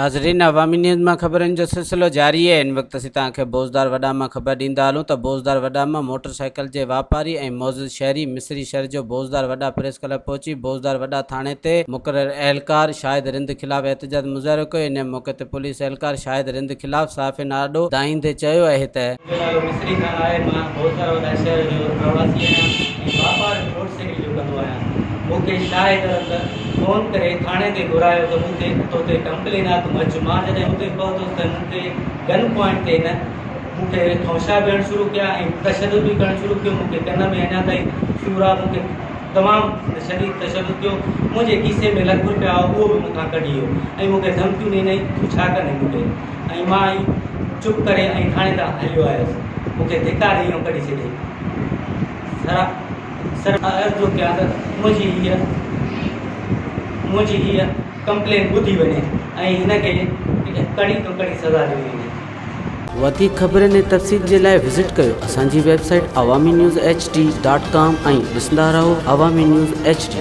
नाज़रीन, अवामी न्यूज़ में खबरन जो सिलसिलो जारी है। इन वक्त असीं तव्हांखे बोज़दार वडा में खबर ॾींदा हलूं तो बोज़दार वडा में मोटरसाइकिल के व्यापारी और मौजूद शहरी मिसरी शहर जो बोज़दार वडा प्रेस क्लब पहुंची बोज़दार वडा थाने ते मुकर्रर एहलकार शाहिद रिंद खिलाफ एहतजाज मुज़ाहिरो कयो। इन मौके ते पुलिस एहलकार शाहिद रिंद खिलाफ साफ़ नाडो दाईंदे चयो आहे त मिसरी खान आहे। मां बोज़दार वडा शहर जो प्रवासी आहियां ऐं वापार मोटरसाइकिल जो कंदो आहियां। मूंखे शाहिद फ़ोन करे थाने ते घुरायो त मूंखे हुते कंप्लेन आहे त अचु। मां जॾहिं हुते पहुतुसि त मूंखे गन पॉइंट ते न मूंखे थौशा ॾियणु शुरू कया ऐं तशदुद बि करणु शुरू कयो। मूंखे कन में अञा ताईं सूर आहे। मूंखे तमामु शदीद तशदुद कयो। मुंहिंजे खीसे में ₹1 रुपया उहो बि मूंखां कढी वियो ऐं मूंखे धमकियूं ॾिनई तूं छा कंदे मूंखे। ऐं मां चुप करे ऐं थाणे तां हलियो आयुसि। मूंखे धिका ॾेई ऐं कढी छॾियईं। सर अर्ज़ु कयां त मुंहिंजी हीअ कंप्लेन ॿुधी वञे ऐं हिनखे कड़ी तो कड़ी सज़ा ॾिनी वञे। वधिक खबरनि ऐं तफ़सील जे लाइ विज़िट कयो असांजी वेबसाइट awamiNewsHD.com ऐं ॾिसंदा रहो अवामी न्यूज़ HD।